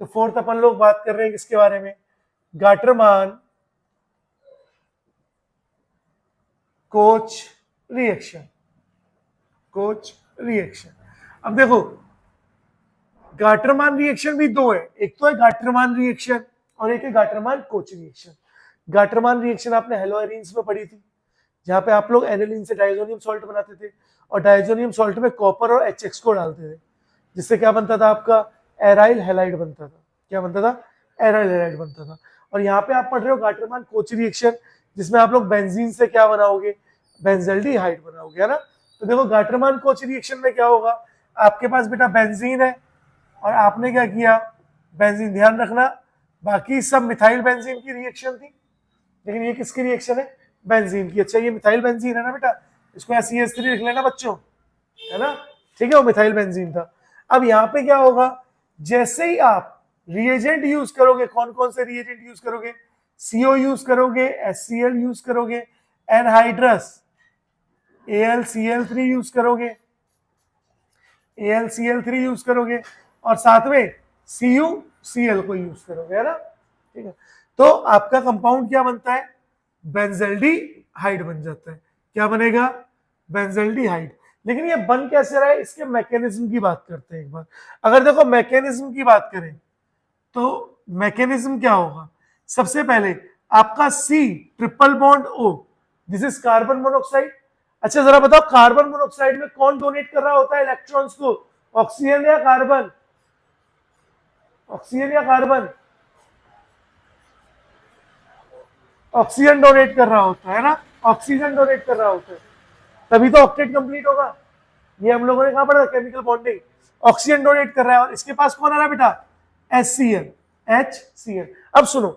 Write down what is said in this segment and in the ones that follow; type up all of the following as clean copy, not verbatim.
तो फोर्थ अपन लोग बात कर रहे हैं किसके बारे में, Gattermann coach reaction. Coach reaction, अब देखो गाटरमान रिएक्शन भी दो है, एक तो है गाटरमान रिएक्शन और एक है Gattermann coach reaction. Gattermann reaction आपने हेलोएरिन्स में पढ़ी थी, जहां पे आप लोग एनिलीन से डाइजोनियम सॉल्ट बनाते थे और डाइजोनियम सॉल्ट में कॉपर और HX को डालते थे, जिससे क्या बनता था आपका एराइल हैलाइड बनता था। क्या बनता था, एराइल हैलाइड बनता था। और यहाँ पे आप पढ़ रहे हो गाटरमान कोच रिएक्शन, जिसमें आप लोग बेंजीन से क्या बनाओगे, बेंजल्डिहाइड बनाओगे, है ना। तो देखो गाटरमान कोच रिएक्शन में क्या होगा, आपके पास बेटा बेंजीन है और आपने क्या किया, बेंजीन, ध्यान रखना बाकी सब मिथाइल बेंजीन की रिएक्शन थी, लेकिन ये किसकी रिएक्शन है, बेंजीन की। अच्छा ये मिथाइल बेंजीन है ना बेटा, इसको CH3 लिख लेना बच्चों, है ना, ठीक है, वो मिथाइल बेंजीन था। अब यहाँ पे क्या होगा, जैसे ही आप रिएजेंट यूज करोगे, कौन कौन से रिएजेंट यूज करोगे, CO यूज करोगे, HCl यूज करोगे, एनहाइड्रस AlCl3 यूज करोगे, AlCl3 यूज करोगे और साथ में CuCl को यूज करोगे, है ना, ठीक है। तो आपका कंपाउंड क्या बनता है, बेंजल्डिहाइड बन जाता है। क्या बनेगा, बेंजल्डिहाइड। लेकिन ये बन कैसे रहा है, इसके मैकेनिज्म की बात करते हैं एक बार। अगर देखो मैकेनिज्म की बात करें तो मैकेनिज्म क्या होगा, सबसे पहले आपका C triple bond O, this is carbon monoxide. अच्छा जरा बताओ कार्बन मोनोऑक्साइड में कौन डोनेट कर रहा होता है इलेक्ट्रॉन्स को, ऑक्सीजन या कार्बन, ऑक्सीजन या कार्बन, ऑक्सीजन डोनेट कर रहा होता है ना, ऑक्सीजन डोनेट कर रहा होता है, तभी तो ऑक्टेट कंप्लीट होगा। ये हम लोगों ने कहा पढ़ा केमिकल बॉन्डिंग, ऑक्सीजन डोनेट कर रहा है और इसके पास कौन आ रहा है बेटा, HCl। अब सुनो,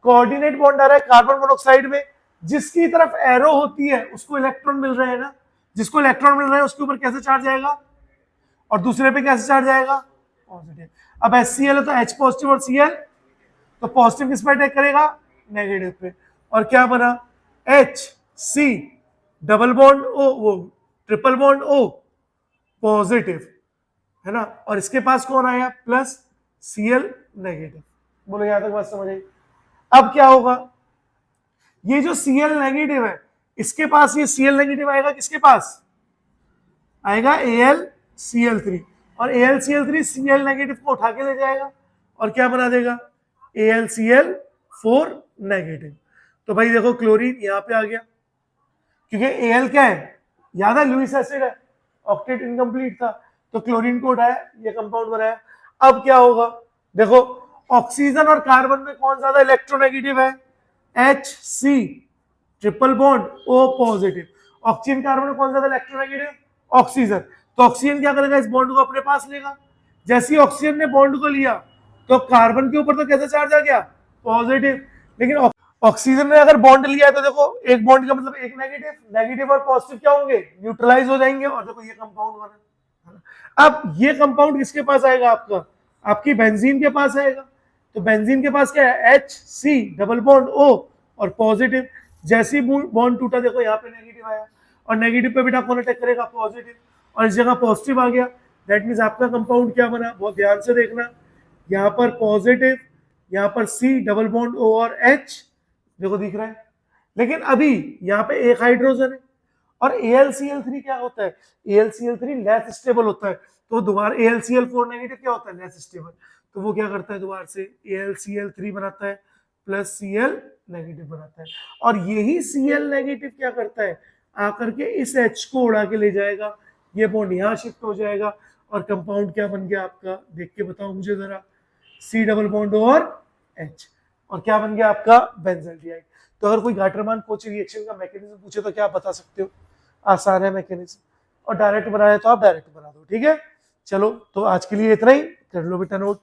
कोऑर्डिनेट बॉन्ड आ रहा है कार्बन मोनोऑक्साइड में, जिसकी तरफ एरो होती है उसको इलेक्ट्रॉन मिल रहे हैं ना, जिसको इलेक्ट्रॉन मिल रहे हैं उसके ऊपर कैसे चार्ज आएगा और दूसरे पे कैसे चार्ज आएगा, पॉजिटिव। अब HCl है तो H पॉजिटिव और Cl, तो पॉजिटिव किस पे अटैक करेगा, नेगेटिव पे। और क्या बना, HC डबल बॉन्ड O, वो ट्रिपल बॉन्ड O पॉजिटिव, है ना, और इसके पास कौन आया, प्लस Cl नेगेटिव। बोलो यहां तक बात समझ आई। अब क्या होगा, ये जो Cl नेगेटिव है इसके पास ये Cl नेगेटिव आएगा, किसके पास आएगा, AlCl3, और AlCl3 Cl नेगेटिव को उठा के ले जाएगा और क्या बना देगा, AlCl4 नेगेटिव। तो भाई देखो क्लोरीन यहाँ पे आ गया, क्योंकि Al क्या है, याद है लुईस एसिड है, ऑक्टेट इनकम्प्लीट था, तो क्लोरीन को उठाया, ये कंपाउंड बनाया। अब क्या होगा, देखो ऑक्सीजन और कार्बन में कौन ज्यादा इलेक्ट्रोनेगेटिव है, HC triple bond O positive. Oxygen carbon में कौन ज्यादा इलेक्ट्रोनेगेटिव, ऑक्सीजन। तो ऑक्सीजन क्या करेगा, इस बॉन्ड को अपने पास लेगा। जैसे ही ऑक्सीजन ने बॉन्ड को लिया तो कार्बन के ऊपर तो कैसा चार्ज आ गया, पॉजिटिव। लेकिन ऑक्सीजन ने अगर बॉन्ड लिया है तो देखो एक बॉन्ड का मतलब एक नेगेटिव, नेगेटिव और पॉजिटिव क्या होंगे, न्यूट्रलाइज हो जाएंगे, और देखो ये कंपाउंड बना। अब ये कंपाउंड किसके पास आएगा, आपका आपकी बेंजीन के पास आएगा। तो बेंजीन के पास क्या है, HC डबल बॉन्ड O और पॉजिटिव। जैसे ही बॉन्ड टूटा देखो यहाँ पे नेगेटिव आया, और नेगेटिव पे बेटा कौन अटैक करेगा, पॉजिटिव, और इस जगह पॉजिटिव आ गया। दैट मीन्स आपका कंपाउंड क्या बना, बहुत ध्यान से देखना, यहाँ पर पॉजिटिव, यहाँ पर C डबल बॉन्ड O और H, देखो दिख रहा है। लेकिन अभी यहाँ पे एक हाइड्रोजन है, और AlCl3 क्या होता है, AlCl3 लेस स्टेबल होता है, तो दोबारा AlCl4 नेगेटिव क्या होता है, लेस स्टेबल, तो वो क्या करता है, दोबारा से AlCl3 बनाता है, प्लस Cl नेगेटिव बनाता है। और यही Cl नेगेटिव क्या करता है, आकर के इस H को उड़ा के ले जाएगा, ये बॉन्ड यहाँ शिफ्ट हो जाएगा, और कंपाउंड क्या बन गया आपका, देख के बताओ मुझे जरा, C डबल बॉन्ड और H, और क्या बन गया आपका, बेंजल्डिहाइड। तो अगर कोई गाटरमान कोच रिएक्शन का मैकेनिज्म पूछे तो क्या आप बता सकते हो, आसान है मैकेनिज्म, और डायरेक्ट बनाया तो आप डायरेक्ट बना दो, ठीक है। चलो तो आज के लिए इतना ही, कर लो बेटा नोट।